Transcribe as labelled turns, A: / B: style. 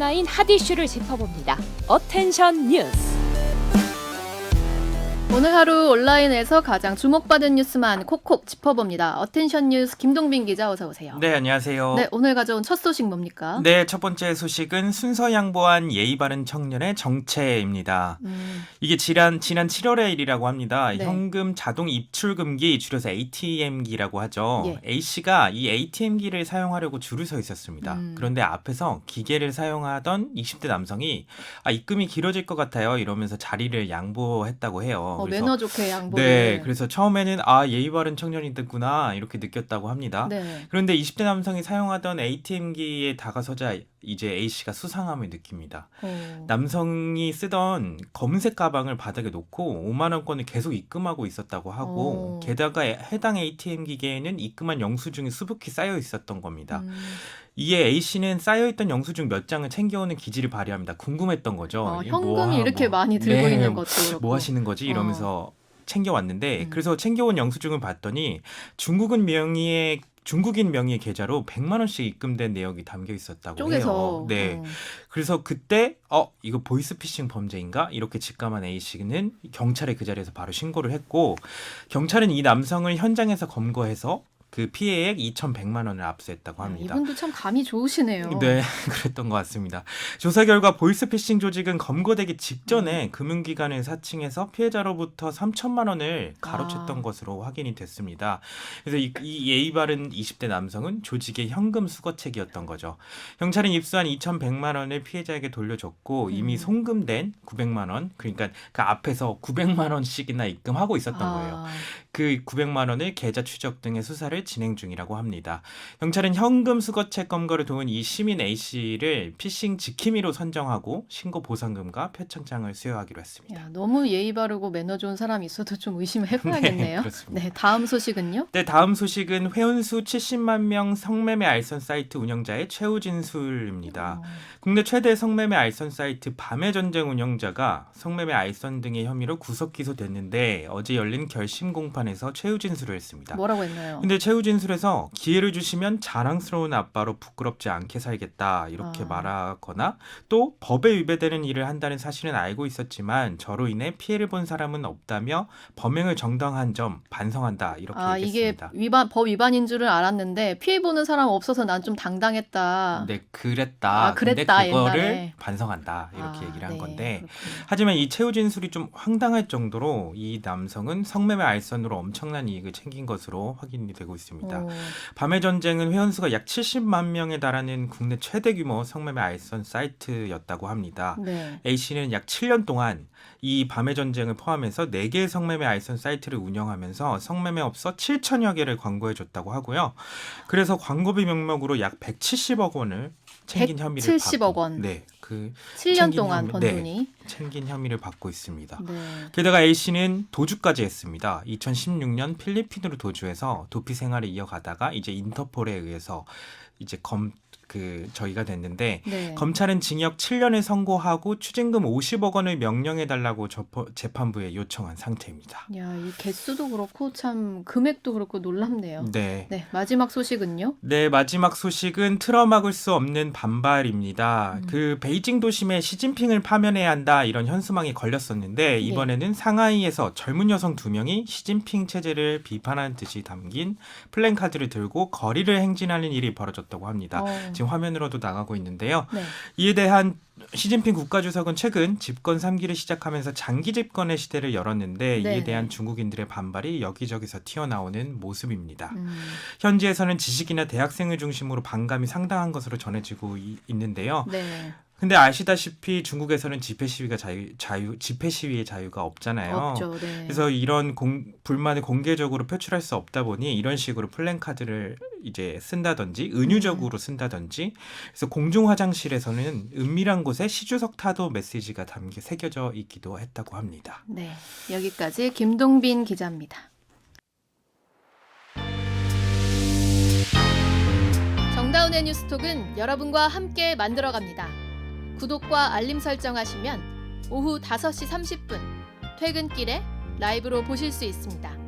A: 온라인 핫 이슈를 짚어봅니다. 어텐션 뉴스.
B: 오늘 하루 온라인에서 가장 주목받은 뉴스만 콕콕 짚어봅니다. 어텐션 뉴스 김동빈 기자 어서 오세요.
C: 네, 안녕하세요.
B: 네, 오늘 가져온 첫 소식 뭡니까?
C: 네, 첫 번째 소식은 순서 양보한 예의 바른 청년의 정체입니다. 이게 지난 7월의 일이라고 합니다.
B: 네.
C: 현금 자동 입출 금기, 줄여서 ATM기라고 하죠.
B: 예.
C: A씨가 이 ATM기를 사용하려고 줄을 서 있었습니다. 그런데 앞에서 기계를 사용하던 20대 남성이 입금이 길어질 것 같아요 이러면서 자리를 양보했다고 해요. 그래서
B: 매너 좋게 양보를.
C: 네, 그래서 처음에는 예의 바른 청년이겠구나 이렇게 느꼈다고 합니다.
B: 네.
C: 그런데 20대 남성이 사용하던 ATM기에 다가서자 이제 A씨가 수상함을 느낍니다. 남성이 쓰던 검은색 가방을 바닥에 놓고 5만 원권을 계속 입금하고 있었다고 하고 게다가 해당 ATM 기계에는 입금한 영수증이 수북히 쌓여 있었던 겁니다. 이에 A씨는 쌓여있던 영수증 몇 장을 챙겨오는 기질을 발휘합니다. 궁금했던 거죠.
B: 현금이 이렇게 많이 들고
C: 네,
B: 있는 것도 그렇고.
C: 뭐 하시는 거지? 이러면서 챙겨왔는데 그래서 챙겨온 영수증을 봤더니 중국인 명의의 계좌로 100만 원씩 입금된 내역이 담겨 있었다고
B: 쪼개서.
C: 해요. 네. 그래서 그때 이거 보이스피싱 범죄인가? 이렇게 직감한 A씨는 경찰에 그 자리에서 바로 신고를 했고 경찰은 이 남성을 현장에서 검거해서 그 피해액 2,100만 원을 압수했다고 합니다.
B: 이분도 참 감이 좋으시네요.
C: 네, 그랬던 것 같습니다. 조사 결과 보이스피싱 조직은 검거되기 직전에 금융기관을 사칭해서 피해자로부터 3천만 원을 가로챘던 것으로 확인이 됐습니다. 그래서 이 예의 바른 20대 남성은 조직의 현금 수거책이었던 거죠. 경찰은 입수한 2,100만 원을 피해자에게 돌려줬고 이미 송금된 900만 원, 그러니까 그 앞에서 900만 원씩이나 입금하고 있었던 거예요. 그 900만 원을 계좌 추적 등의 수사를 진행 중이라고 합니다. 경찰은 현금 수거책 검거를 도운 이 시민 A씨를 피싱 지킴이로 선정하고 신고 보상금과 표창장을 수여하기로 했습니다.
B: 야, 너무 예의 바르고 매너 좋은 사람이 있어도 좀 의심해봐야겠네요.
C: 네, 그렇습니다.
B: 네, 다음 소식은요?
C: 네, 다음 소식은 회원수 70만 명 성매매 알선 사이트 운영자의 최후 진술입니다. 국내 최대 성매매 알선 사이트 밤의 전쟁 운영자가 성매매 알선 등의 혐의로 구속 기소됐는데 어제 열린 결심 공판에서 최후 진술을 했습니다.
B: 뭐라고 했나요?
C: 근데 최후 진술에서 기회를 주시면 자랑스러운 아빠로 부끄럽지 않게 살겠다 이렇게 말하거나 또 법에 위배되는 일을 한다는 사실은 알고 있었지만 저로 인해 피해를 본 사람은 없다며 범행을 정당한 점 반성한다 이렇게 얘기했습니다.
B: 이게 법 위반인 줄은 알았는데 피해 보는 사람 없어서 난 좀 당당했다.
C: 네, 그랬다. 근데
B: 그랬다,
C: 그거를
B: 옛날에.
C: 반성한다 이렇게 얘기를 한
B: 네,
C: 건데
B: 그렇군요.
C: 하지만 이 최후 진술이 좀 황당할 정도로 이 남성은 성매매 알선으로 엄청난 이익을 챙긴 것으로 확인이 되고 있습니다. 밤의 전쟁은 회원수가 약 70만 명에 달하는 국내 최대 규모 성매매 알선 사이트였다고 합니다.
B: 네.
C: A씨는 약 7년 동안 이 밤의 전쟁을 포함해서 4개의 성매매 알선 사이트를 운영하면서 성매매업소 7천여 개를 광고해줬다고 하고요. 그래서 광고비 명목으로 약 170억 원을 챙긴 혐의를
B: 170억
C: 받고
B: 원.
C: 네, 그
B: 7년 동안 번
C: 네,
B: 돈이.
C: 챙긴 혐의를 받고 있습니다.
B: 네.
C: 게다가 A씨는 도주까지 했습니다. 2016년 필리핀으로 도주해서 도피 생활을 이어가다가 이제 인터폴에 의해서 이제 저희가 됐는데
B: 네.
C: 검찰은 징역 7년을 선고하고 추징금 50억 원을 명령해달라고 재판부에 요청한 상태입니다.
B: 야, 이 개수도 그렇고 참 금액도 그렇고 놀랍네요.
C: 네.
B: 네, 마지막 소식은요?
C: 네, 마지막 소식은 틀어막을 수 없는 반발입니다. 그 베이징 도심에 시진핑을 파면해야 한다 이런 현수막이 걸렸었는데 이번에는 상하이에서 젊은 여성 2명이 시진핑 체제를 비판하는 듯이 담긴 플랜카드를 들고 거리를 행진하는 일이 벌어졌다고 합니다. 지금 화면으로도 나가고 있는데요.
B: 네.
C: 이에 대한 시진핑 국가주석은 최근 집권 3기를 시작하면서 장기 집권의 시대를 열었는데 이에
B: 네네.
C: 대한 중국인들의 반발이 여기저기서 튀어나오는 모습입니다. 현지에서는 지식이나 대학생을 중심으로 반감이 상당한 것으로 전해지고 있는데요.
B: 네.
C: 근데 아시다시피 중국에서는 집회 시위의 자유가 없잖아요.
B: 없죠. 네.
C: 그래서 이런 불만을 공개적으로 표출할 수 없다 보니 이런 식으로 플랜카드를 이제 쓴다든지 은유적으로 쓴다든지 그래서 공중 화장실에서는 은밀한 곳에 시주석 타도 메시지가 새겨져 있기도 했다고 합니다.
B: 네. 여기까지 김동빈 기자입니다. 정다운의 뉴스톡은 여러분과 함께 만들어갑니다. 구독과 알림 설정하시면 오후 5시 30분 퇴근길에 라이브로 보실 수 있습니다.